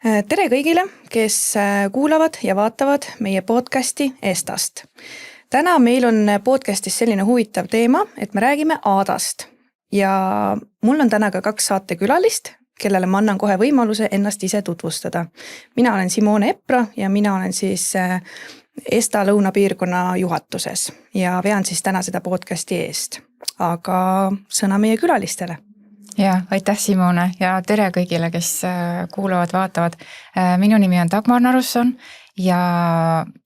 Tere kõigile, kes kuulavad ja vaatavad meie podcasti Estast. Täna meil on podcastis selline huvitav teema, et me räägime Aadast. Ja mul on täna ka 2 saatekülalist, kellele ma annan kohe võimaluse ennast ise tutvustada. Mina olen Simone Epra ja mina olen siis Esta lõunapiirkonna juhatuses ja vean siis täna seda podcasti eest. Aga sõna meie külalistele. Ja, aitäh Simone ja tere kõigile, kes kuulavad, vaatavad. Minu nimi on Dagmar Narusson ja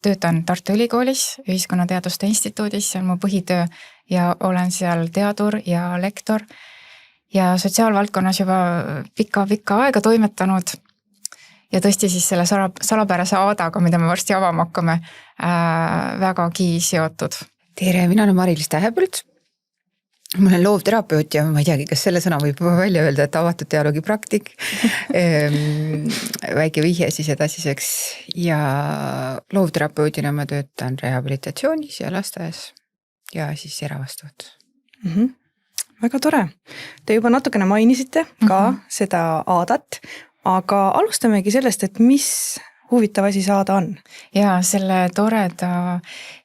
töötan Tartu Ülikoolis Ühiskonnateaduste Instituudis, see on mu põhitöö ja olen seal teadur ja lektor ja sotsiaalvaldkonnas juba pikka aega toimetanud ja tõesti siis selle salapärase Aadaga, mida me varsti avama hakkame, vägagi seotud. Tere, mina olen Mari-Liis Tähepõld. Ma olen loovterapeut ja ma ei teagi, kas selle sõna võib välja öelda, et avatud dialoogi praktik, väike vihje siis edasiseks ja loovterapeutina ma töötan rehabilitatsioonis ja lasteaias ja siis eravastuvõtus. Väga tore. Te juba natukene mainisite ka seda Aadat, aga alustamegi sellest, et mis huvitav asi see Aada on? Ja selle toreda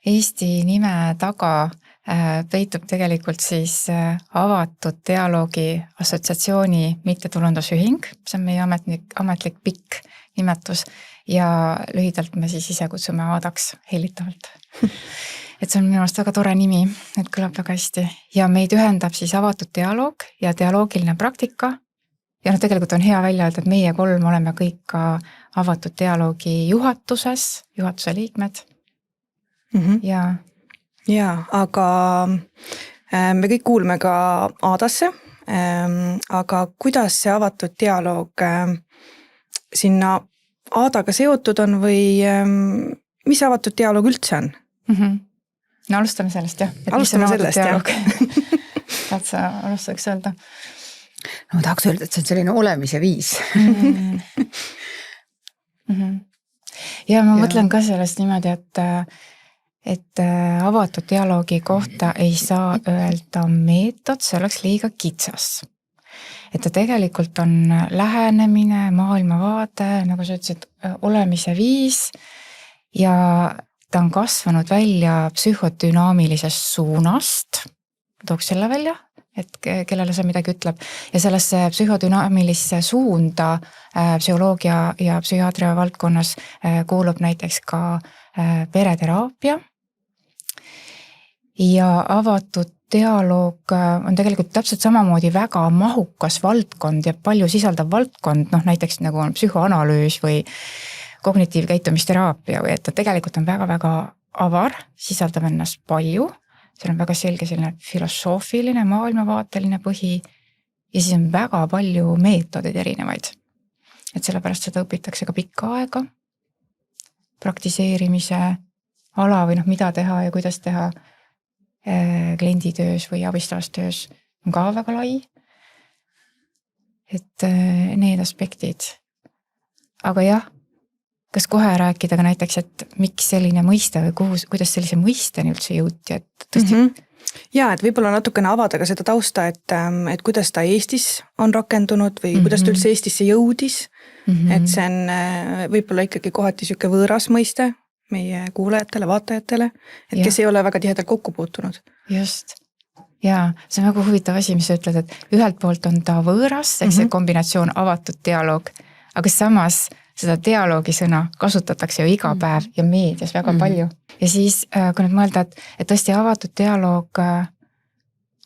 Eesti nime taga peitub tegelikult siis avatud dialoogi assotsiatsiooni mittetulundusühing, see on meie ametlik pikk nimetus ja lühidalt me siis ise kutsume Aadaks hellitavalt. Et see on minu arust väga tore nimi, et kõlab väga hästi ja meid ühendab siis avatud dialoog ja dialoogiline praktika ja tegelikult on hea välja öelda, et meie 3 oleme kõik ka avatud dialoogi juhatuse liikmed Ja, aga me kõik kuulme ka Aadasse, aga kuidas see avatud dialoog sinna Aadaga seotud on või mis avatud dialoog üldse on? No alustame sellest, jah. Alustame sellest, jah. Tahad sa alustuseks öelda? No ma tahaks öelda, et see on selline olemise viis. Ja ma mõtlen ka sellest niimoodi, et avatud dialoogi kohta ei saa öelda meetod, see oleks liiga kitsas. Et ta tegelikult on lähenemine, maailmavaade, nagu sa ütlesid, olemise viis ja ta on kasvanud välja psühhodünaamilisest suunast, tooks selle välja, et kellele see midagi ütleb ja sellesse psühhodünaamilisse suunda psühholoogia ja psühhiaatria valdkonnas kuulub näiteks ka pereteraapia ja avatud dialoog on tegelikult täpselt samamoodi väga mahukas valdkond ja palju sisaldav valdkond, näiteks nagu on psühhoanalüüs või kognitiivkäitumisteraapia või et ta tegelikult on väga-väga avar, sisaldab ennast palju, seal on väga selge selline filosoofiline, maailmavaateline põhi ja siis on väga palju meetodeid erinevaid. Et sellepärast seda õpitakse ka pikka aega, praktiseerimise ala või mida teha ja kuidas teha klienditöös või abistavas töös on ka väga lai. Et need aspektid. Aga jah, kas kohe rääkida ka näiteks, et miks selline mõiste või kuidas sellise mõisteni üldse jõuti? Et tõesti... Ja, et võib-olla natukene avada ka seda tausta, et kuidas ta Eestis on rakendunud või kuidas ta üldse Eestisse jõudis. Et see on võib-olla ikkagi kohati siuke võõras mõiste meie kuulajatele, vaatajatele, et kes ei ole väga tihedalt kokku puutunud. Just. Ja see on väga huvitav asi, mis sa ütled, et ühelt poolt on ta võõras, eks see kombinatsioon avatud dialoog, aga samas seda dialoogi sõna kasutatakse ju iga päev ja meedias väga palju. Ja siis, kui nüüd mõelda, et tõesti avatud dialoog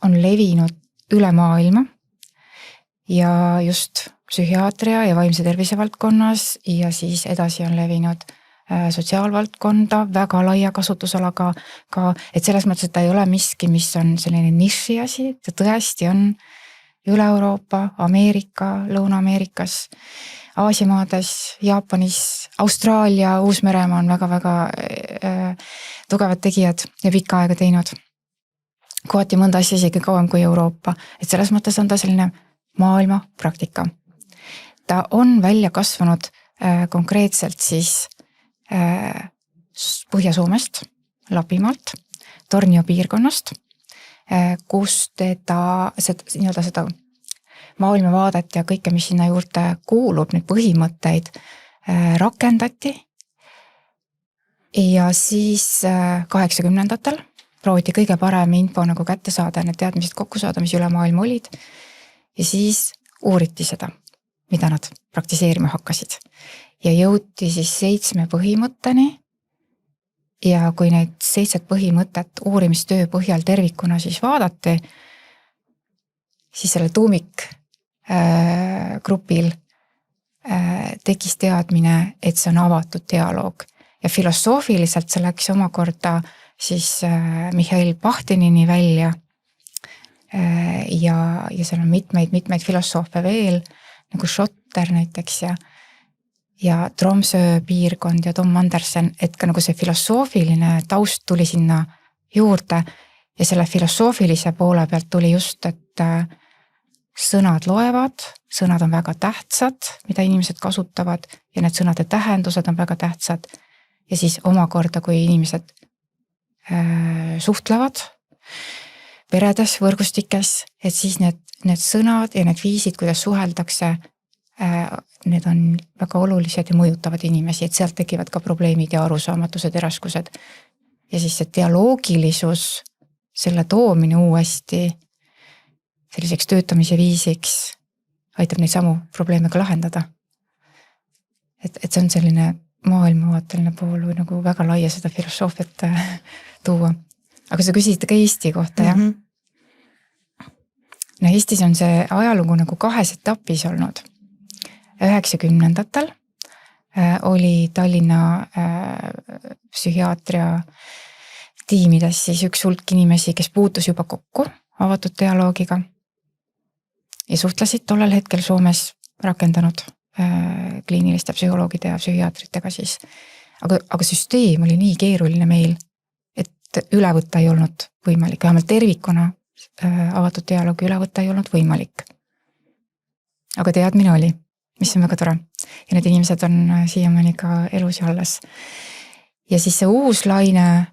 on levinud üle maailma ja just psühhiaatria ja vaimse tervise valdkonnas ja siis edasi on levinud sotsiaalvaldkonda, väga laia kasutusalaga ka, et selles mõttes, et ta ei ole miski, mis on selline niši asi, ta tõesti on üle Euroopa, Ameerika, Lõuna-Ameerikas, Aasiamaades, Jaapanis, Austraalia, Uus-Meremaa on väga-väga tugevad tegijad ja pikka aega teinud. Kohati mõnda asja isegi kauem kui Euroopa, et selles mõttes on ta selline maailma praktika. Ta on välja kasvanud konkreetselt siis Põhja-Soomest, Lapimaalt, Tornio piirkonnast, kus seda maailmavaadet ja kõike, mis sinna juurde kuulub, neid põhimõtteid rakendati. Ja siis 80-ndatel prooviti kõige parem info nagu kätte saada, need teadmised kokku saada, mis üle maailma olid. Ja siis uuriti seda, mida nad praktiseerima hakkasid. Ja jõuti siis 7 põhimõtteni. Ja kui neid 7 põhimõtet uurimistöö põhjal tervikuna siis vaadati, siis selle tuumik grupil tekkis teadmine, et see on avatud dialoog. Ja filosoofiliselt see läks omakorda siis Mihhail Bahtinini välja. Ja seal on mitmeid filosoofe veel, nagu Schotter näiteks ja Tromsø piirkond ja Tom Andersen, et ka nagu see filosoofiline taust tuli sinna juurde ja selle filosoofilise poole pealt tuli just, et sõnad loevad, sõnad on väga tähtsad, mida inimesed kasutavad ja need sõnade tähendused on väga tähtsad ja siis omakorda, kui inimesed suhtlevad peredes, võrgustikes, et siis need sõnad ja need viisid, kuidas suheldakse, need on väga olulised ja mõjutavad inimesi, et sealt tekivad ka probleemid ja arusaamatused ja raskused. Ja siis see dialoogilisus, selle toomine uuesti selliseks töötamise viisiks aitab neid samu probleeme ka lahendada. Et see on selline maailmavaateline pool või nagu väga laia seda filosoofiat tuua. Aga sa küsisid ka Eesti kohta, jah? No Eestis on see ajalugu nagu 2 etapis olnud. 90-ndatel oli Tallinna psühhiaatria tiimides siis üks hulk inimesi, kes puutus juba kokku avatud dialoogiga ja suhtlesid tollel hetkel Soomes rakendanud kliiniliste psühholoogide ja psühhiaatritega siis. Aga süsteem oli nii keeruline meil, et üle võtta ei olnud võimalik, vähemalt tervikuna avatud dialoogi üle võtta ei olnud võimalik. Aga teadmine oli, mis on väga tore. Ja need inimesed on siiamaani ka elus ja alles. Ja siis see uus laine,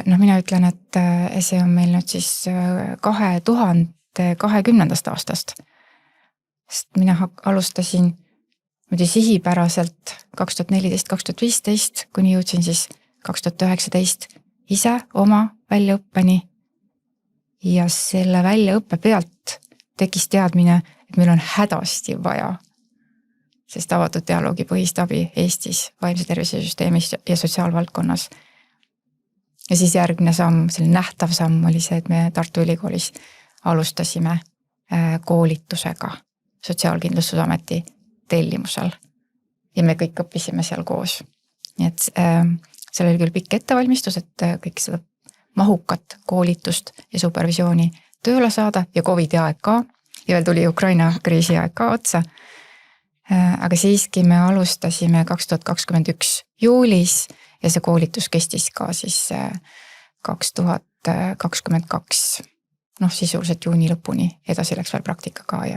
mina ütlen, et see on meil nüüd siis 2020. aastast. Sest mina alustasin sihipäraselt 2014-2015, kuni jõudsin siis 2019 ise oma väljaõppeni. Ja selle väljaõppe pealt tekkis teadmine, et meil on hädasti vaja sest avatud dialoogi põhist abi Eestis, vaimse tervise süsteemis ja sotsiaalvaldkonnas. Ja siis järgmine samm, selline nähtav samm oli see, et me Tartu Ülikoolis alustasime koolitusega Sotsiaalkindlustusameti tellimusel. Ja me kõik õppisime seal koos. Nii et seal oli küll pikk ettevalmistus, et kõik seda mahukat koolitust ja supervisiooni tööle saada ja COVID aeg ka. Ja veel tuli Ukraina kriisi aeg ka otsa. Aga siiski me alustasime 2021 juulis ja see koolitus kestis ka siis 2022, sisuliselt juuni lõpuni, edasi läks veel praktika ka ja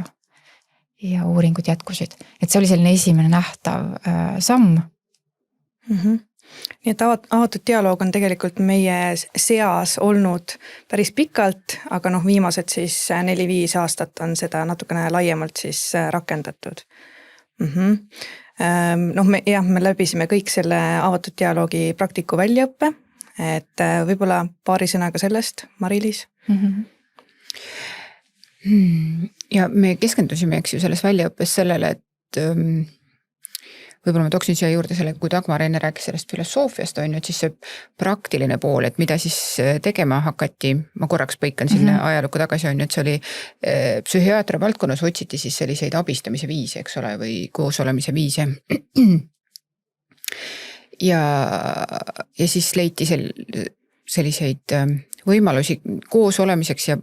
uuringud jätkusid. Et see oli selline esimene nähtav samm. Nii et avatud dialoog on tegelikult meie seas olnud päris pikalt, aga viimased siis 4-5 aastat on seda natukene laiemalt siis rakendatud. Me läbisime kõik selle avatud dialoogi praktiku väljaõppe, et võib-olla paari sõnaga sellest, Mari-Liis? Ja me keskendusime, eks ju, selles väljaõppes sellele, et võib-olla ma tooksin siia juurde selle, kui Dagmar enne rääkis sellest filosoofiast, on ju, et siis see praktiline pool, et mida siis tegema hakati, ma korraks põikan sinna ajalukku tagasi, on ju, et see oli psühhiaatria valdkonnas otsiti siis selliseid abistamise viise, eks ole, või koos olemise viise. Ja siis leiti selliseid võimalusi koos olemiseks ja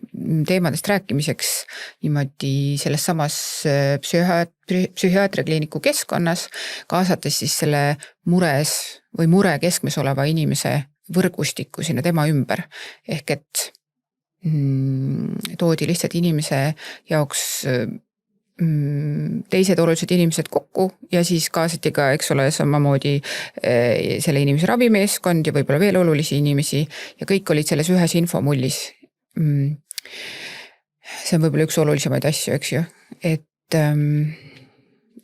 teemadest rääkimiseks niimoodi selles samas psühhiaatriakliiniku keskkonnas, kaasates siis selle mure keskmes oleva inimese võrgustikku sinna tema ümber. Ehk et toodi lihtsalt inimese jaoks teised olulised inimesed kokku ja siis kaasati ka, eks ole, samamoodi selle inimese ravimeeskond ja võib-olla veel olulisi inimesi ja kõik olid selles ühes infomullis. see on võib-olla üks olulisemaid asju, eks ju, et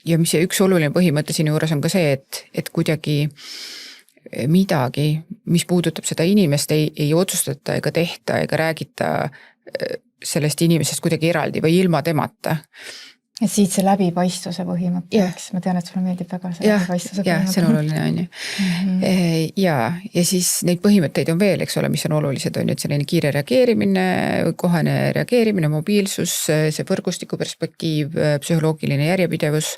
ja mis see üks oluline põhimõte siin juures on ka see, et kuidagi midagi, mis puudutab seda inimest, ei otsustata ega tehta ega räägita sellest inimesest kuidagi eraldi või ilma temata. Et siit see läbipaistvuse põhimõte, eks ma tean, et sulle meeldib väga see läbipaistvuse põhimõte. See on oluline, on ju. Ja siis neid põhimõtteid on veel, eks ole, mis on olulised, on ju, et selline kiire reageerimine, kohane reageerimine, mobiilsus, see võrgustiku perspektiiv, psühholoogiline järjepidevus,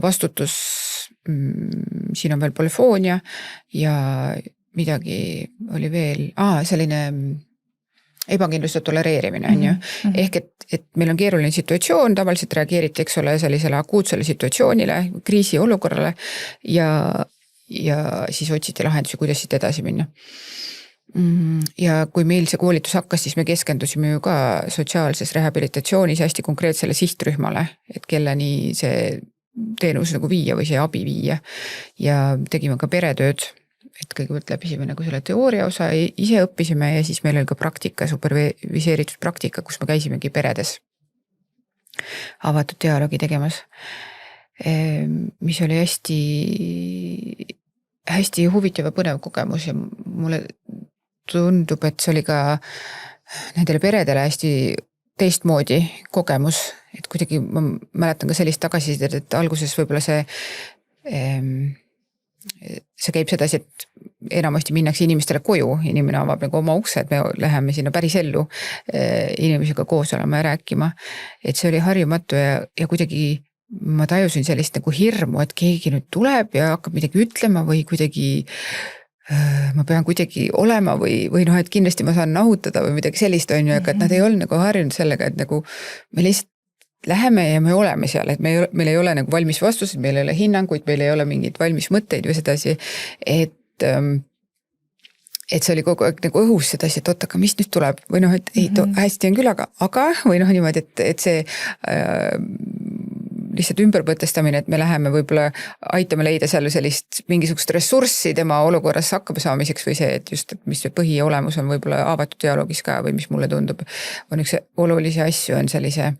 vastutus, siin on veel polüfoonia ja midagi oli veel, selline ebakindluse tolereerimine, on ju. Ehk et meil on keeruline situatsioon, tavaliselt reageeriti, eks ole, sellisele akuutsele situatsioonile, kriisiolukorrale ja siis otsiti lahendusi, kuidas siit edasi minna. Ja kui meil see koolitus hakkas, siis me keskendusime ju ka sotsiaalses rehabilitatsioonis hästi konkreetsele sihtrühmale, et kelleni see teenus nagu viia või see abi viia ja tegime ka peretööd. Et kõigepealt läbisime nagu selle teooria osa, ise õppisime ja siis meil oli ka praktika, superviseeritud praktika, kus me käisimegi peredes avatud dialoogi tegemas, mis oli hästi huvitav ja põnev kogemus ja mulle tundub, et see oli ka nendele peredele hästi teistmoodi kogemus, et kuidagi ma mäletan ka sellist tagasisidet, et alguses võib-olla see käib sedasi, et enamasti minnakse inimestele koju, inimene avab nagu oma ukse, et me läheme sinna päris ellu inimesega koos olema ja rääkima. Et see oli harjumatu ja kuidagi ma tajusin sellist nagu hirmu, et keegi nüüd tuleb ja hakkab midagi ütlema või kuidagi ma pean kuidagi olema või noh, et kindlasti ma saan nahutada või midagi sellist on ju, aga et nad ei olnud nagu harjunud sellega, et nagu me lihtsalt läheme ja me oleme seal, et meil ei ole nagu valmis vastused, meil ei ole hinnanguid, meil ei ole mingeid valmis mõtteid või sedasi, et see oli kogu aeg nagu õhus sedasi, et oot, aga mis nüüd tuleb või noh, et hästi on küll, aga või noh niimoodi, et see lihtsalt ümberpõtestamine, et me läheme võib-olla aitame leida seal sellist mingisugust ressurssi tema olukorras hakkama saamiseks või see, et just, et mis see põhiolemus on võib-olla avatud dialoogis ka või mis mulle tundub, on üks olulisi asju, on sellise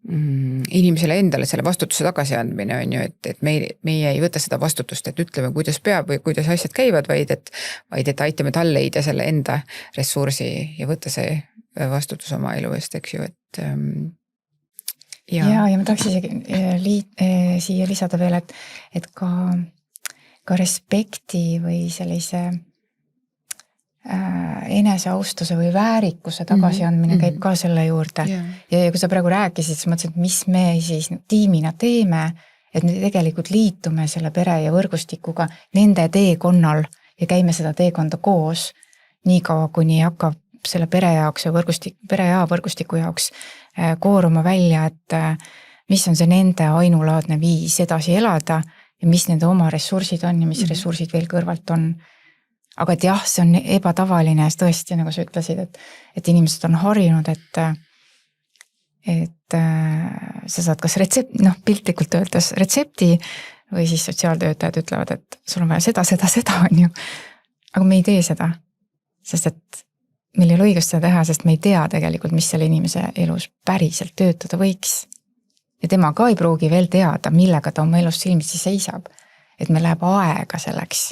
inimesele endale selle vastutuse tagasi andmine on ju, et meie ei võta seda vastutust, et ütleme, kuidas peab või kuidas asjad käivad, vaid et aitame tal leida selle enda ressursi ja võtta see vastutus oma elu eest, eks ju, et ja ma tahaks isegi siia lisada veel, et ka respekti või sellise eneseaustuse või väärikuse tagasiandmine käib ka selle juurde. Ja kui sa praegu rääkisid, siis mõtlesin, et mis me siis tiimina teeme, et me tegelikult liitume selle pere ja võrgustikuga nende teekonnal ja käime seda teekonda koos, nii kaua kuni hakkab selle pere jaoks ja pere ja võrgustiku jaoks kooruma välja, et mis on see nende ainulaadne viis edasi elada ja mis nende oma ressursid on ja mis ressursid veel kõrvalt on. Aga et jah, see on ebatavaline ja tõesti, nagu sa ütlesid, et inimesed on harjunud, et sa saad kas piltlikult öeldes retsepti või siis sotsiaaltöötajad ütlevad, et sul on vaja seda, on ju. Aga me ei tee seda, sest et meil ei ole õigust seda teha, sest me ei tea tegelikult, mis selle inimese elus päriselt töötada võiks. Ja tema ka ei pruugi veel teada, millega ta oma elus silmitsi seisab, et meil läheb aega selleks.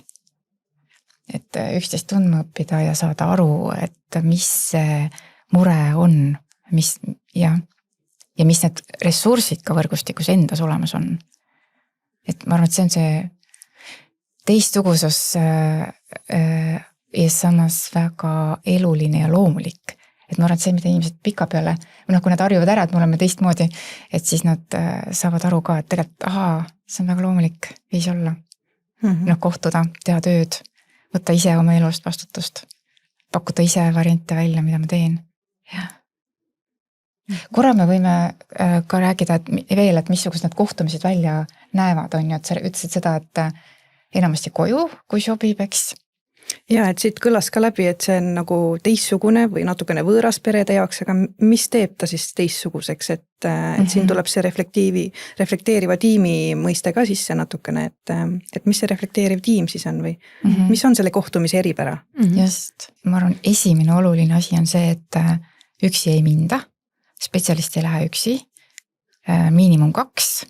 Et üksteist tundma õppida ja saada aru, et mis see mure on, ja mis need ressursid ka võrgustikus endas olemas on. Et ma arvan, et see on see teistsugusus ja samas väga eluline ja loomulik. Et ma arvan, et see, mida inimesed pika peale, kui nad harjuvad ära, et me oleme teistmoodi, et siis nad saavad aru ka, et tegelikult, see on väga loomulik viis olla. Kohtuda, teha tööd, võtta ise oma elust vastutust, pakkuda ise variante välja, mida ma teen. Korra me võime ka rääkida veel, et missugused need kohtumised välja näevad, on ju, et sa ütlesid seda, et enamasti koju, kui sobib, eks. Ja, et siit kõlas ka läbi, et see on nagu teistsugune või natukene võõras perede jaoks, aga mis teeb ta siis teistsuguseks, et siin tuleb see reflekteeriva tiimi mõiste ka sisse natukene, et mis see reflekteeriv tiim siis on või mis on selle kohtumise eripära? Just, ma arvan, esimene oluline asi on see, et üksi ei minda, spetsialist ei lähe üksi, miinimum 2.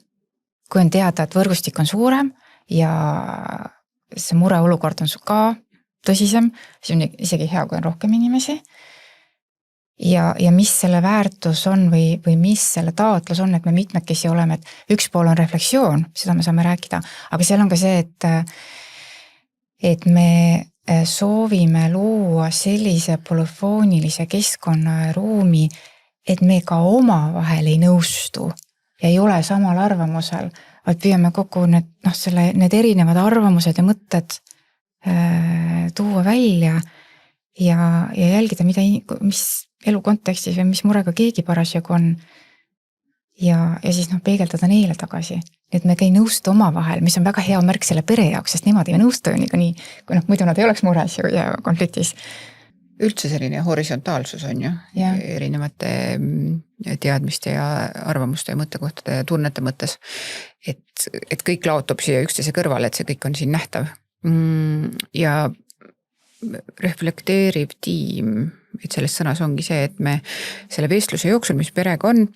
Kui on teada, et võrgustik on suurem ja see mureolukord on ka tõsisem, siis on isegi hea, kui on rohkem inimesi. Ja mis selle väärtus on või mis selle taotlus on, et me mitmekesi oleme, et üks pool on refleksioon, seda me saame rääkida, aga seal on ka see, et me soovime luua sellise polüfoonilise keskkonna ja ruumi, et me ka omavahel ei nõustu ja ei ole samal arvamusel, vaid püüame kokku need erinevad arvamused ja mõtted tuua välja ja jälgida, mis elu kontekstis või mis murega keegi parasjagu on ja siis peegeldada neile tagasi. Et me ei nõustu omavahel, mis on väga hea märk selle pere jaoks, sest nemad ei nõustu nii, kui muidu nad ei oleks mures ja konfliktis. Üldse selline horisontaalsus on ju ja. Erinevate teadmiste ja arvamuste ja mõttekohtade ja tunnete mõttes, et kõik laotub siia üksteise kõrvale, et see kõik on siin nähtav. Ja reflekteeriv tiim, et selles sõnas ongi see, et me selle vestluse jooksul, mis perega on,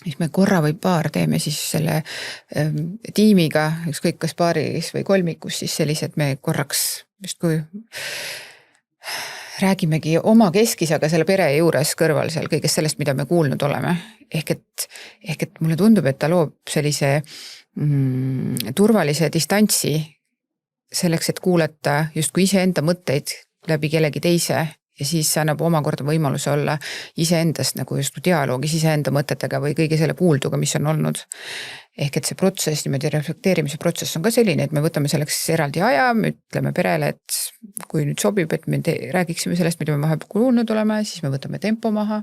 siis me korra või paar teeme siis selle tiimiga, ükskõik kas paaris või kolmikus, siis sellised me korraks justkui räägimegi oma keskis, aga selle pere juures kõrval seal kõigest sellest, mida me kuulnud oleme. Ehk et mulle tundub, et ta loob sellise turvalise distantsi selleks, et kuulata justkui iseenda mõtteid läbi kellegi teise ja siis annab omakorda võimaluse olla iseendast nagu just dialoogis iseenda mõtetega või kõige selle kuulduga, mis on olnud. Ehk et see protsess, niimoodi reflekteerimise protsess on ka selline, et me võtame selleks eraldi aja, me ütleme perele, et kui nüüd sobib, et me räägiksime sellest, mida me vahepeal kuulnud oleme, siis me võtame tempo maha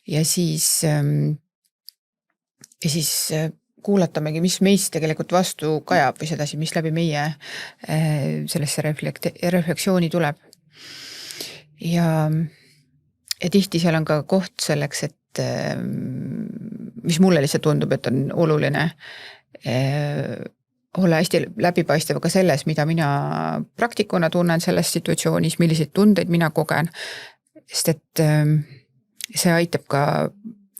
ja siis kuulatamegi, mis meist tegelikult vastu kajab või sedasi, mis läbi meie sellesse refleksiooni tuleb. Ja tihti seal on ka koht selleks, et mis mulle lihtsalt tundub, et on oluline olla hästi läbipaistev ka selles, mida mina praktikuna tunnen selles situatsioonis, milliseid tundeid mina kogen, sest et see aitab ka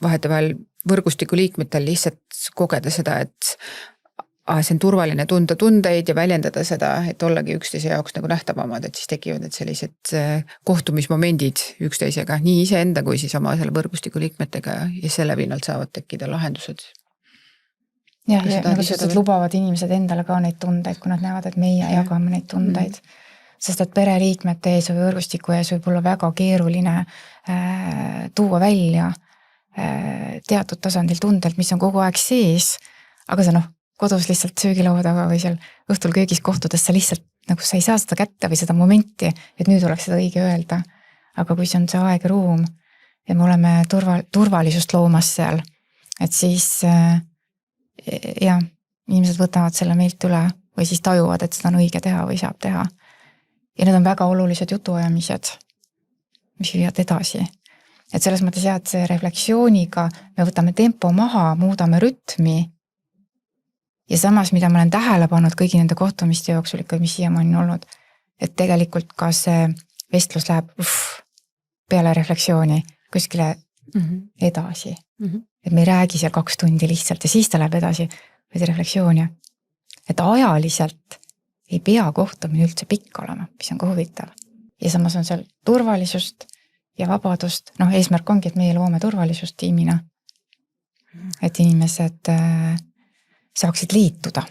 vahetevahel võrgustiku liikmetel lihtsalt kogeda seda, et see on turvaline tunda tundeid ja väljendada seda, et ollagi üksteise jaoks nagu nähtavamad, et siis tekivad need sellised kohtumismomendid üksteisega, nii iseenda kui siis oma selle võrgustiku liikmetega ja selle pinnalt saavad tekkida lahendused. Ja nagu sa ütled, lubavad inimesed endale ka neid tundeid, kui nad näevad, et meie jagame neid tundeid. Sest et pereliikmete ees või võrgustiku ees võib olla väga keeruline tuua välja teatud tasandil tundelt, mis on kogu aeg sees, aga sa kodus lihtsalt söögilaua taga või seal õhtul köögis kohtudes sa lihtsalt nagu sa ei saa seda kätte või seda momenti, et nüüd oleks seda õige öelda. Aga kui see on see aeg ja ruum ja me oleme turvalisust loomas seal, et siis inimesed võtavad selle meilt üle või siis tajuvad, et seda on õige teha või saab teha. Ja need on väga olulised jutuajamised, mis viivad edasi. Et selles mõttes et see refleksiooniga me võtame tempo maha, muudame rütmi ja samas, mida ma olen tähele pannud kõigi nende kohtumiste jooksul ikka, mis siiamaani on olnud, et tegelikult ka see vestlus läheb peale refleksiooni kuskile edasi. Et me ei räägi seal 2 tundi lihtsalt ja siis ta läheb edasi, vaid refleksiooni. Et ajaliselt ei pea kohtumine üldse pikk olema, mis on ka huvitav. Ja samas on seal turvalisust ja vabadust. Eesmärk ongi, et meie loome turvalisust tiimina. Et inimesed saaksid liituda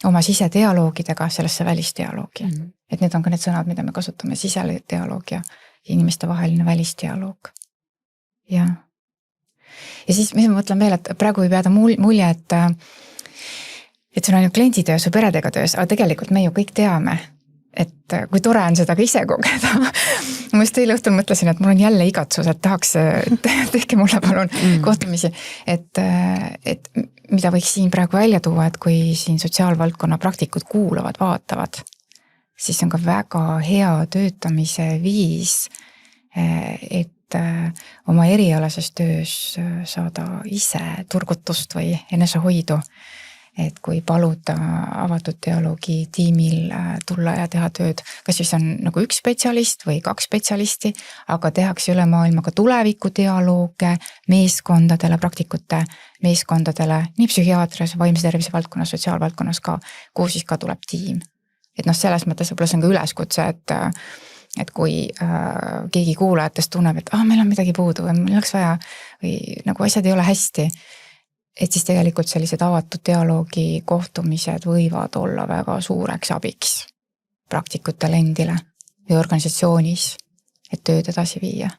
oma sisedialoogidega sellesse välisdialoogi. Et need on ka need sõnad, mida me kasutame, sisedialoog ja inimeste vaheline välisdialoog. Ja siis mis ma mõtlen veel, et praegu võib jääda mulje, et see on ainult klienditöös või peredega töös, aga tegelikult me ju kõik teame, et kui tore on seda ka ise kogeda. Ma just eile õhtul mõtlesin, et mul on jälle igatsus, et tahaks, tehke mulle palun kohtumisi, et mida võiks siin praegu välja tuua, et kui siin sotsiaalvaldkonna praktikud kuulavad, vaatavad, siis on ka väga hea töötamise viis, et oma erialases töös saada ise turgutust või enesehoidu. et kui paluda avatud dialoogi tiimil tulla ja teha tööd, kas siis on nagu üks spetsialist või 2 spetsialisti, aga tehakse üle maailma ka tulevikudialooge meeskondadele, praktikute meeskondadele, nii psühhiaatrias, vaimse tervise valdkonnas, sotsiaalvaldkonnas ka, kuhu siis ka tuleb tiim. Et noh, selles mõttes võib-olla see on ka üleskutse, et kui keegi kuulajatest tunneb, et meil on midagi puudu või meil oleks vaja või nagu asjad ei ole hästi, et siis tegelikult sellised avatud dialoogi kohtumised võivad olla väga suureks abiks praktikutele endile või organisatsioonis, et tööd edasi viia.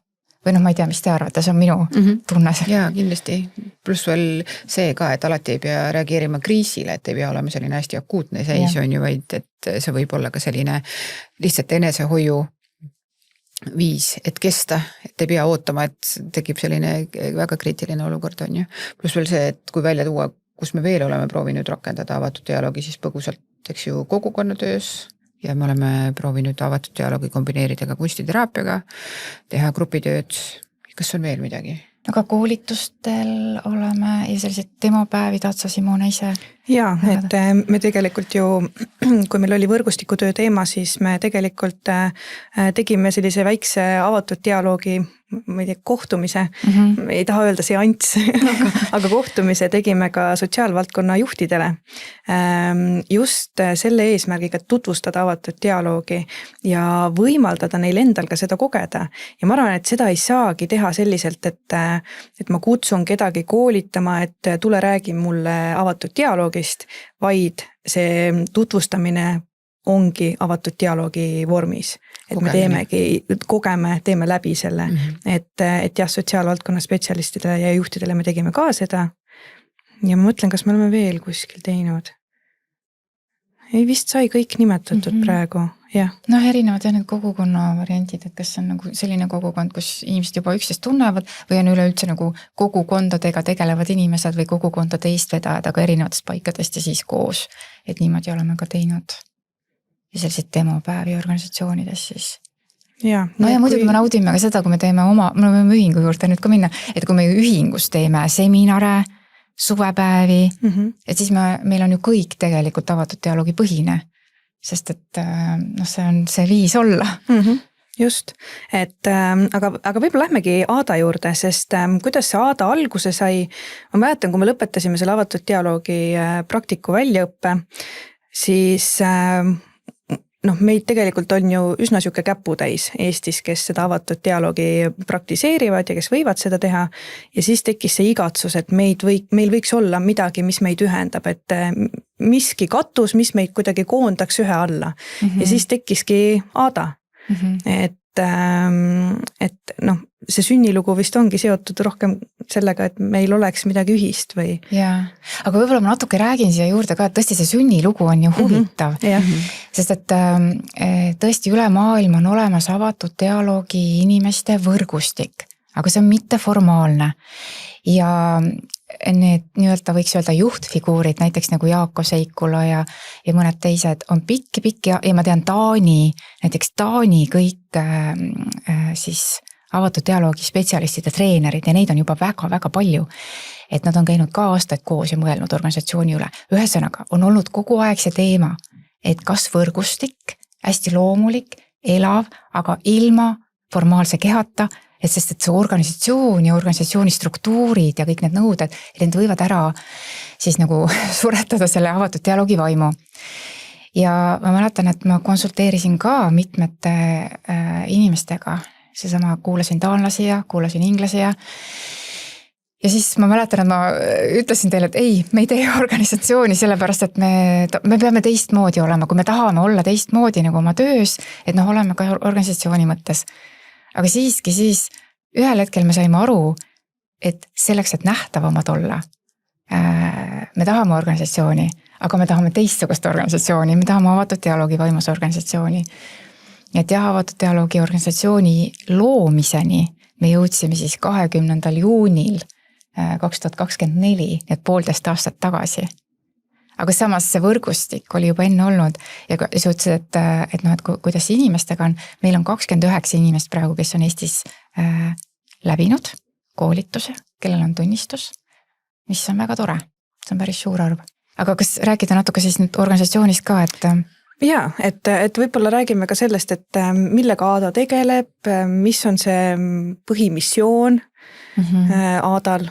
Või noh, ma ei tea, mis te arvate, see on minu tunne. Jaa, kindlasti. Pluss veel see ka, et alati ei pea reageerima kriisile, et ei pea olema selline hästi akuutne seis on ju, vaid et see võib olla ka selline lihtsalt enesehoiu viis, et kesta, et ei pea ootama, et tekib selline väga kriitiline olukord on ju. Pluss veel see, et kui välja tuua, kus me veel oleme proovinud rakendada avatud dialoogi, siis põgusalt, eks ju, kogukonnatöös ja me oleme proovinud avatud dialoogi kombineerida ka kunstiteraapiaga, teha grupitööd, kas on veel midagi? Aga koolitustel oleme ja sellised demopäevi Tatsa Simona ise. Jaa, et me tegelikult ju, kui meil oli võrgustikutöö teema, siis me tegelikult tegime sellise väikse avatud dialoogi, ma ei tea, kohtumise, ei taha öelda seanss, aga kohtumise tegime ka sotsiaalvaldkonna juhtidele. Just selle eesmärgiga tutvustada avatud dialoogi ja võimaldada neil endal ka seda kogeda. Ja ma arvan, et seda ei saagi teha selliselt, et ma kutsun kedagi koolitama, et tule räägi mulle avatud dialoogist, vaid see tutvustamine ongi avatud dialoogi vormis. Et me teeme läbi selle, et jah, sotsiaalvaldkonna spetsialistidele ja juhtidele me tegime ka seda. Ja ma mõtlen, kas me oleme veel kuskil teinud. Ei vist sai kõik nimetatud praegu, jah. Noh, erinevad ja need kogukonna variantid, et kas on nagu selline kogukond, kus inimesed juba üksteist tunnevad või on üleüldse nagu kogukondadega tegelevad inimesed või kogukondade eestvedajad, aga erinevatest paikadest ja siis koos. Et niimoodi oleme ka teinud. Ja selliseid demopäevi organisatsioonides siis. Ja, no ja muidugi me naudime ka seda, kui me teeme me võime ühingu juurde nüüd ka minna, et kui me ühingus teeme seminare, suvepäevi, et siis meil on ju kõik tegelikult avatud dialoogi põhine, sest et see on see viis olla. Just, et aga võib-olla lähmegi Aada juurde, sest kuidas see Aada alguse sai, ma mäletan, kui me lõpetasime selle avatud dialoogi praktiku väljaõppe, siis meid tegelikult on ju üsna siuke käputäis Eestis, kes seda avatud dialoogi praktiseerivad ja kes võivad seda teha. Ja siis tekkis see igatsus, et meil võiks olla midagi, mis meid ühendab, et miski katus, mis meid kuidagi koondaks ühe alla. Ja siis tekkiski Aada. Et see sünnilugu vist ongi seotud rohkem sellega, et meil oleks midagi ühist või. Jaa, aga võib-olla ma natuke räägin siia juurde ka, et tõesti see sünnilugu on ju huvitav, sest et tõesti üle maailma on olemas avatud dialoogi inimeste võrgustik, aga see on mitteformaalne ja need nii-öelda võiks öelda juhtfiguurid, näiteks nagu Jaako Seikula ja mõned teised on pikki ja ma tean näiteks Taani kõik siis avatud dialoogi spetsialistide treenerid ja neid on juba väga-väga palju, et nad on käinud ka aastaid koos ja mõelnud organisatsiooni üle. Ühesõnaga on olnud kogu aeg see teema, et kas võrgustik, hästi loomulik, elav, aga ilma formaalse kehata, et sest et see organisatsioon ja organisatsiooni struktuurid ja kõik need nõuded, et need võivad ära siis nagu suretada selle avatud dialoogi vaimu. Ja ma mäletan, et ma konsulteerisin ka mitmete inimestega, seesama kuulasin taanlasi ja kuulasin inglasi ja siis ma mäletan, et ma ütlesin teile, et ei, me ei tee organisatsiooni sellepärast, et me peame teistmoodi olema, kui me tahame olla teistmoodi nagu oma töös, et oleme ka organisatsiooni mõttes. Aga siiski siis ühel hetkel me saime aru, et selleks, et nähtavamad olla, me tahame organisatsiooni, aga me tahame teistsugust organisatsiooni, me tahame avatud dialoogi vaimus organisatsiooni. Et avatud dialoogi organisatsiooni loomiseni me jõudsime siis 20. juunil 2024, et 1,5 aastat tagasi. Aga samas see võrgustik oli juba enne olnud ja sa ütlesid, et kuidas inimestega on, meil on 29 inimest praegu, kes on Eestis läbinud koolituse, kellel on tunnistus, mis on väga tore, see on päris suur arv. aga kas rääkida natuke siis nüüd organisatsioonist ka, et jaa, et võib-olla räägime ka sellest, et millega ADA tegeleb, mis on see põhimissioon ADA-l?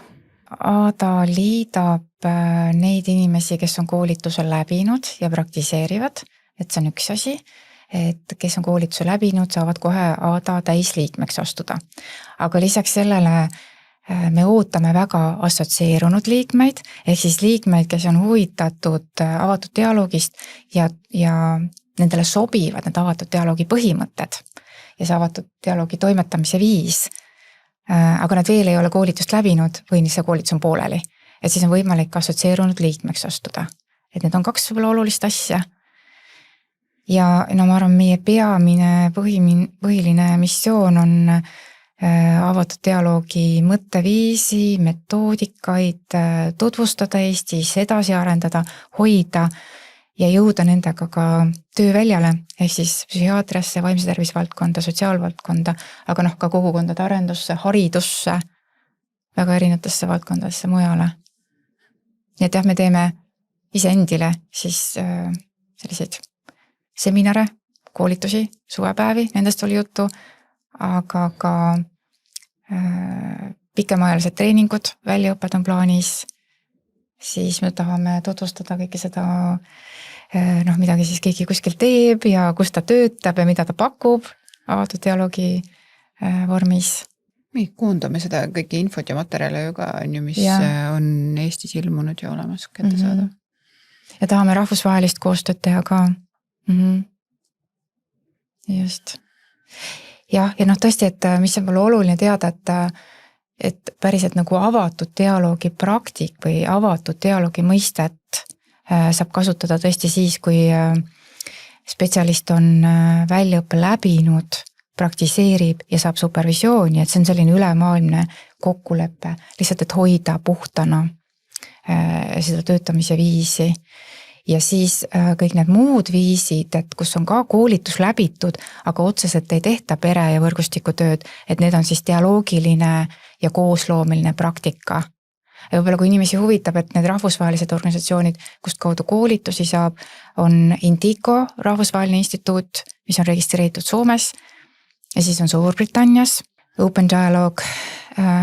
ADA liidab neid inimesi, kes on koolituse läbinud ja praktiseerivad, et see on üks asi, et kes on koolituse läbinud, saavad kohe ADA täisliikmeks astuda. Aga lisaks sellele me ootame väga assotsieerunud liikmeid, ehk siis liikmeid, kes on huvitatud avatud dialoogist ja nendele sobivad need avatud dialoogi põhimõtted ja see avatud dialoogi toimetamise viis. Aga nad veel ei ole koolitust läbinud või see koolitus on pooleli. Et siis on võimalik assotsieerunud liikmeks astuda. Et need on kaks võib-olla olulist asja. Ja no ma arvan, meie peamine põhiline missioon on avatud dialoogi mõtteviisi, metoodikaid tutvustada Eestis, edasi arendada, hoida ja jõuda nendega ka tööväljale, ehk siis psühhiaatriasse, vaimse tervise valdkonda, sotsiaalvaldkonda, aga ka kogukondade arendusse, haridusse, väga erinevatesse valdkondadesse mujale. Nii et jah, me teeme iseendile siis selliseid seminare, koolitusi, suvepäevi, nendest oli juttu, aga ka pikemaajalised treeningud, väljaõpped on plaanis, siis me tahame tutvustada kõike seda, midagi siis keegi kuskil teeb ja kus ta töötab ja mida ta pakub avatud dialoogi vormis. Me koondame seda kõiki infot ja materjale ju ka, mis on Eestis ilmunud ja olemas kätte saada. Ja tahame rahvusvahelist koostööd teha ka. Just. Ja tõesti, et mis on palju oluline teada, et päriselt nagu avatud dialoogi praktik või avatud dialoogi mõistet saab kasutada tõesti siis, kui spetsialist on väljaõppe läbinud, praktiseerib ja saab supervisiooni, et see on selline ülemaailmne kokkulepe, lihtsalt et hoida puhtana seda töötamise viisi. Ja siis kõik need muud viisid, et kus on ka koolitus läbitud, aga otseselt ei tehta pere- ja võrgustikutööd, et need on siis dialoogiline ja koosloomeline praktika. Ja võib-olla kui inimesi huvitab, et need rahvusvahelised organisatsioonid, kust kaudu koolitusi saab, on Indigo rahvusvaheline instituut, mis on registreeritud Soomes ja siis on Suurbritannias, Open Dialogue,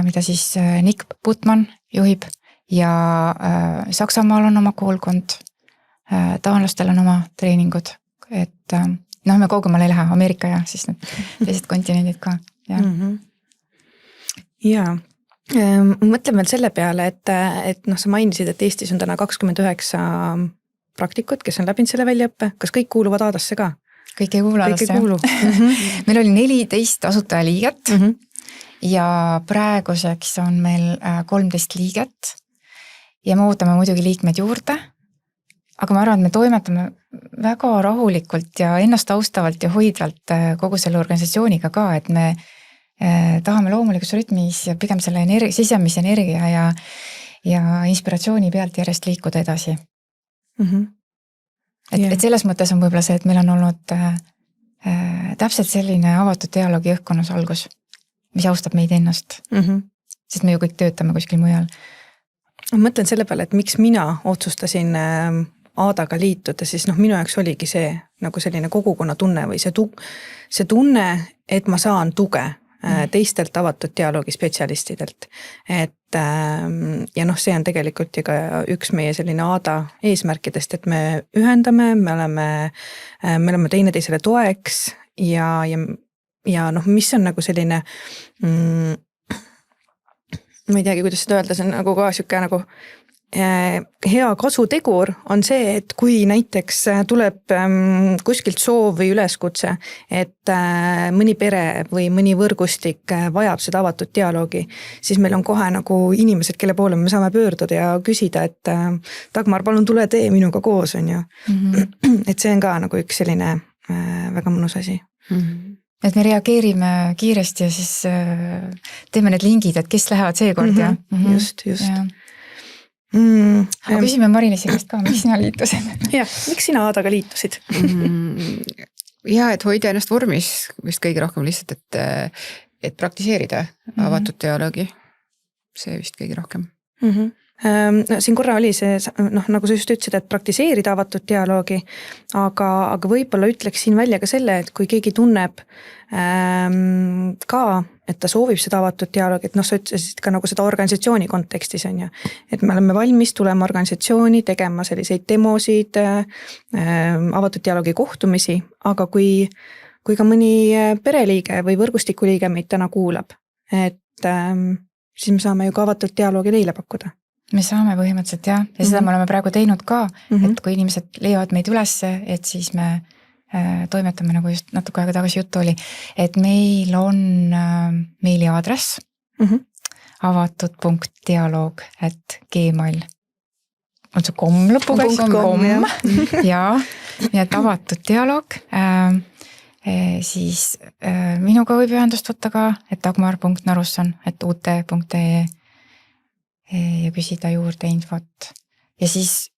mida siis Nick Putman juhib ja Saksamaal on oma koolkond, taanlastel on oma treeningud, et me kaugemale ei lähe, Ameerika ja siis need teised kontinendid ka. Jaa. Mõtlen veel selle peale, et sa mainisid, et Eestis on täna 29 praktikut, kes on läbinud selle väljaõppe. Kas kõik kuuluvad ADA-sse ka? Kõik ei kuulu ADA-sse. Meil oli 14 asutajaliiget ja praeguseks on meil 13 liiget ja me ootame muidugi liikmed juurde. Aga ma arvan, et me toimetame väga rahulikult ja ennast austavalt ja hoidvalt kogu selle organisatsiooniga ka, et me tahame loomulikus rütmis ja pigem selle sisemise energia ja inspiratsiooni pealt järjest liikuda edasi. Et selles mõttes on võib-olla see, et meil on olnud täpselt selline avatud dialoogi õhkkonnas algus, mis austab meid ennast, sest me ju kõik töötame kuskil mujal. Ma mõtlen selle peale, et miks mina otsustasin ADA-ga liituda, siis minu jaoks oligi see nagu selline kogukonna tunne või see tunne, et ma saan tuge teistelt avatud dialoogi spetsialistidelt. Ja see on tegelikult ka üks meie selline ADA eesmärkidest, et me ühendame, me oleme teineteisele toeks ja mis on nagu selline, ma ei teagi, kuidas seda öelda, see on nagu ka siuke nagu hea kasutegur on see, et kui näiteks tuleb kuskilt soov või üleskutse, et mõni pere või mõni võrgustik vajab seda avatud dialoogi, siis meil on kohe nagu inimesed, kelle poole me saame pöörduda ja küsida, et Dagmar, palun tule tee minuga koos, on ju. Et see on ka nagu üks selline väga mõnus asi. Et me reageerime kiiresti ja siis teeme need lingid, et kes lähevad seekord ja. Just. Ja. Aga küsime Marinesi käest ka, miks sina liitusid? Jah, miks sina ADA-ga liitusid? Ja, et hoida ennast vormis vist kõige rohkem lihtsalt, et praktiseerida avatud dialoogi. See vist kõige rohkem. Siin korra oli see, nagu sa just ütlesid, et praktiseerida avatud dialoogi, aga võib-olla ütleks siin välja ka selle, et kui keegi tunneb ka, et ta soovib seda avatud dialoogi, et sa ütlesid ka nagu seda organisatsiooni kontekstis on ju, et me oleme valmis tulema organisatsiooni tegema selliseid demosid, avatud dialoogi kohtumisi, aga kui ka mõni pereliige või võrgustikuliige meid täna kuulab, et siis me saame ju ka avatud dialoogi neile pakkuda. Me saame põhimõtteliselt jah, ja seda me oleme praegu teinud ka, et kui inimesed leiavad meid ülesse, et siis me toimetame, nagu just natuke aega tagasi juttu oli, et meil on meiliaadress avatud.dialoog@gmail. On see kom lõpuga? kom. Ja, nii et avatud dialoog. Siis minuga võib ühendust võtta ka, et dagmar.narusson, et ut.ee ja küsida juurde infot. Ja siis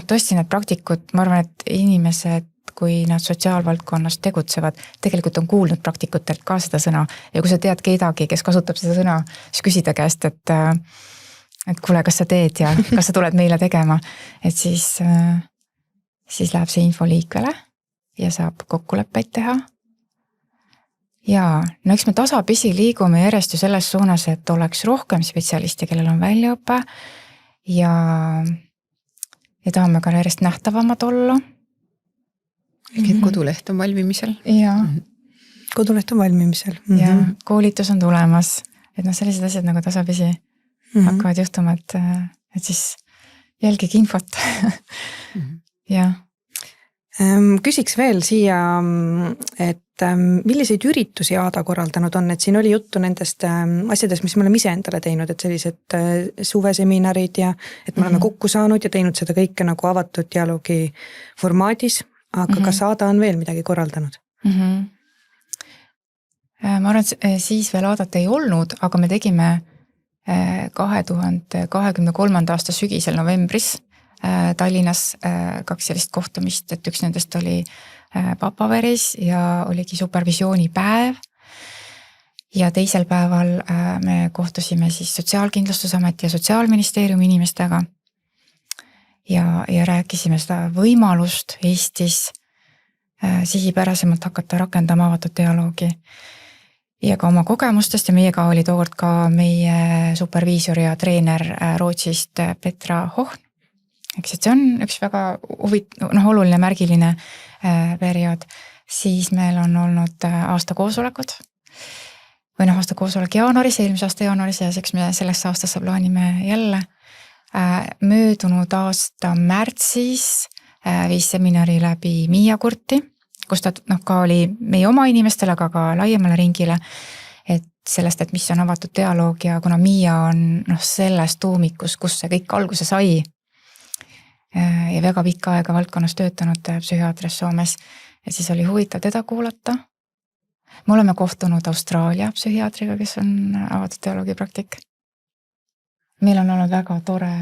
tõesti need praktikud, ma arvan, et inimesed, kui nad sotsiaalvaldkonnas tegutsevad, tegelikult on kuulnud praktikutelt ka seda sõna. Ja kui sa tead kedagi, kes kasutab seda sõna, siis küsida käest, et kuule, kas sa teed ja kas sa tuled meile tegema. Et siis läheb see info liikvele ja saab kokkuleppeid teha. Ja eks me tasapisi liigume järjest ju selles suunas, et oleks rohkem spetsialisti, kellel on väljaõpe ja tahame ka järjest nähtavamad olla. Et koduleht on valmimisel. Ja. Koduleht on valmimisel. Ja koolitus on tulemas, et sellised asjad nagu tasapisi hakkavad juhtuma, et siis jälgige infot. Ja. Küsiks veel siia, et milliseid üritusi Aada korraldanud on, et siin oli juttu nendest asjadest, mis me oleme ise endale teinud, et sellised suveseminarid ja et me oleme kokku saanud ja teinud seda kõike nagu avatud dialoogi formaadis, aga kas Aada on veel midagi korraldanud? Ma arvan, et siis veel Aadat ei olnud, aga me tegime 2023. aasta sügisel novembris Tallinnas 2 sellist kohtumist, et üks nendest oli Papaveris ja oligi supervisioonipäev ja teisel päeval me kohtusime siis Sotsiaalkindlustusameti ja Sotsiaalministeeriumi inimestega ja rääkisime seda võimalust Eestis sihipärasemalt hakata rakendama avatud dialoogi ja ka oma kogemustest ja meiega oli tookord ka meie superviisor ja treener Rootsist Petra Hohn. Eks see on üks väga oluline märgiline periood. Siis meil on olnud aastakoosolekud või aastakoosolek jaanuaris, eelmise aasta jaanuaris ja eks me sellesse aastasse plaanime jälle. Möödunud aasta märtsis viis seminari läbi Miia Kurti, kus ta ka oli meie oma inimestele, aga ka laiemale ringile, et sellest, et mis on avatud dialoog ja kuna Miia on selles tuumikus, kus see kõik alguse sai, ja väga pikka aega valdkonnas töötanud psühhiaatris Soomes ja siis oli huvitav teda kuulata. Me oleme kohtunud Austraalia psühhiaatriga, kes on avatud dialoogi praktik. Meil on olnud väga tore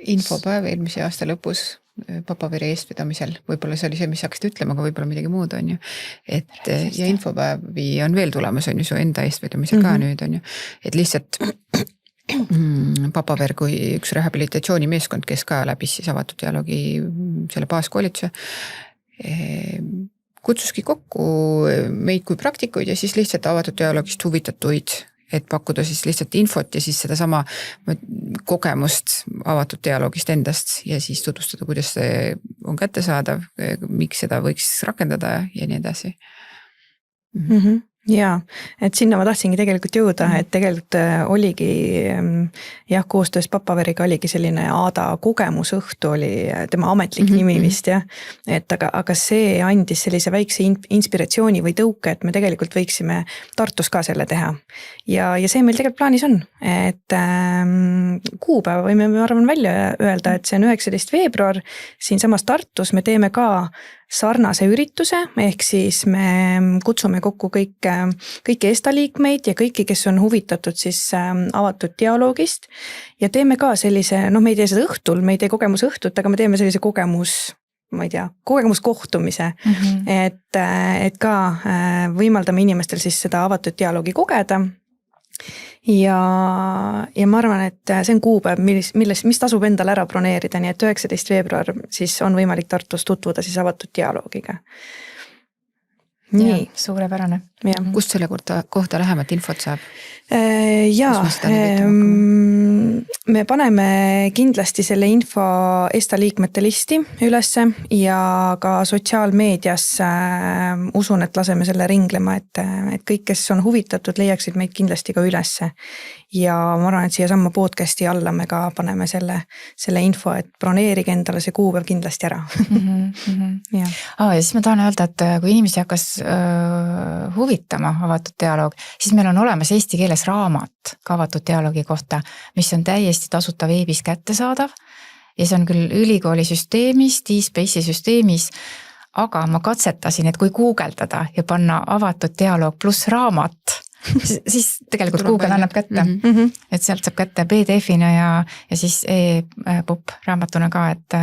infopäev eelmise aasta lõpus Papaveri eestvedamisel. Võib-olla see oli see, mis hakkasid ütlema, aga võib-olla midagi muud on ju. Et ja infopäevi on veel tulemas, on ju su enda eestvedamisel ka nüüd on ju. Et lihtsalt Papaver kui üks rehabilitatsioonimeeskond, kes ka läbis siis avatud dialoogi selle baaskoolituse, kutsuski kokku meid kui praktikuid ja siis lihtsalt avatud dialoogist huvitatuid, et pakkuda siis lihtsalt infot ja siis seda sama kogemust avatud dialoogist endast ja siis tutvustada, kuidas see on kättesaadav, miks seda võiks rakendada ja nii edasi. Jaa, et sinna ma tahtsingi tegelikult jõuda, et tegelikult oligi jah, koostöös Papaveriga oligi selline Aada kogemusõhtu oli tema ametlik nimi vist jah, et aga see andis sellise väikse inspiratsiooni või tõuke, et me tegelikult võiksime Tartus ka selle teha. Ja see meil tegelikult plaanis on, et kuupäeva võime me arvan välja öelda, et see on 19. veebruar, siin samas Tartus me teeme ka sarnase ürituse, ehk siis me kutsume kokku kõiki ESTA liikmeid ja kõiki, kes on huvitatud siis avatud dialoogist ja teeme ka sellise, me ei tee seda õhtul, me ei tee kogemusõhtut, aga me teeme sellise kogemuskohtumise, et ka võimaldame inimestel siis seda avatud dialoogi kogeda ja ma arvan, et see on kuupäev, mis tasub endale ära broneerida, nii et 19 veebruar siis on võimalik Tartus tutvuda siis avatud dialoogiga. Nii. Suurepärane. Kust selle kohta lähemat infot saab? Jaa, me paneme kindlasti selle info ESTA liikmete listi ülesse ja ka sotsiaalmeedias usun, et laseme selle ringlema, et kõik, kes on huvitatud, leiaksid meid kindlasti ka ülesse. Ja ma arvan, et siia samma podcasti alla me ka paneme selle info, et broneerige endale see kuupäev kindlasti ära. Ja siis ma tahan öelda, et kui inimesi hakkas huvitama avatud dialoog, siis meil on olemas eesti keeles raamat ka avatud dialoogi kohta, mis on täiesti tasuta veebis kättesaadav ja see on küll ülikooli süsteemis, D-Space'i süsteemis, aga ma katsetasin, et kui guugeldada ja panna avatud dialoog pluss raamat, siis tegelikult Google annab kätte, et sealt saab kätte PDF-ina ja siis e-pub raamatuna ka, et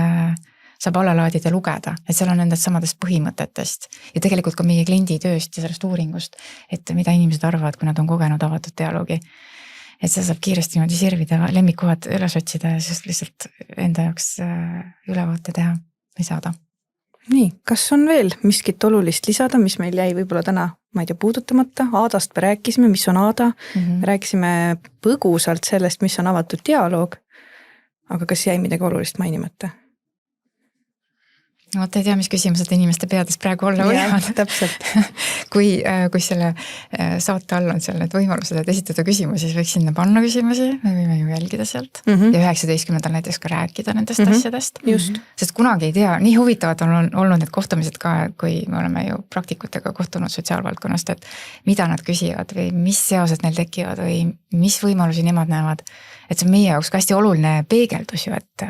saab alla laadida lugeda, et seal on nendest samadest põhimõtetest ja tegelikult ka meie kliendi tööst ja sellest uuringust, et mida inimesed arvavad, kui nad on kogenud avatud dialoogi. Et see saab kiiresti niimoodi sirvida, lemmikuhad üles otsida ja siis lihtsalt enda jaoks ülevaate teha või saada. Nii, kas on veel miskit olulist lisada, mis meil jäi võib-olla täna, ma ei tea, puudutamata? Aadast me rääkisime, mis on Aada, me rääkisime põgusalt sellest, mis on avatud dialoog, aga kas jäi midagi olulist mainimata? No, ei tea, mis küsimused inimeste peades praegu olla võivad. Täpselt. kui selle saate all on seal need võimalused, et esitada küsimusi, siis võiks sinna panna küsimusi, me võime ju jälgida sealt ja 19. näiteks ka rääkida nendest asjadest. Just. Sest kunagi ei tea, nii huvitavad on olnud need kohtumised ka, kui me oleme ju praktikutega kohtunud sotsiaalvaldkonnast, et mida nad küsivad või mis seosed neil tekivad või mis võimalusi nemad näevad. Et see on meie jaoks ka hästi oluline peegeldus ju, et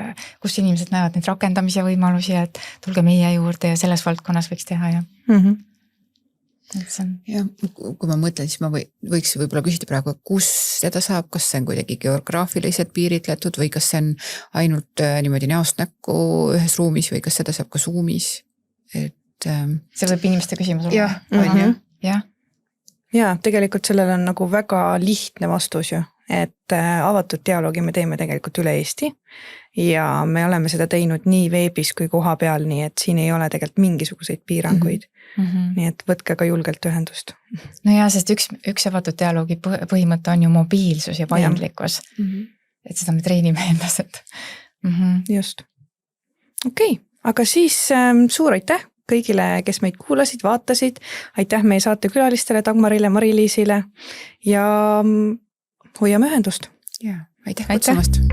kus inimesed näevad neid rakendamise võimalusi, et tulge meie juurde ja selles valdkonnas võiks teha ja. Ja kui ma mõtlen, siis ma võiks võib-olla küsida praegu, kus seda saab, kas see on kuidagi geograafiliselt piiritletud või kas see on ainult niimoodi näost näkku ühes ruumis või kas seda saab ka Zoomis, et see võib inimeste küsimus olla. Ja tegelikult sellel on nagu väga lihtne vastus ju, et avatud dialoogi me teeme tegelikult üle Eesti ja me oleme seda teinud nii veebis kui koha peal, nii et siin ei ole tegelikult mingisuguseid piiranguid. Nii et võtke ka julgelt ühendust. No ja, sest üks avatud dialoogi põhimõte on ju mobiilsus ja paindlikkus. Et seda me treenime endas, et. Just. Okei, aga siis suur aitäh kõigile, kes meid kuulasid, vaatasid. Aitäh meie saatekülalistele, Dagmarile, Mari-Liisile ja hoiame ühendust. Ja, aitäh kutsumast.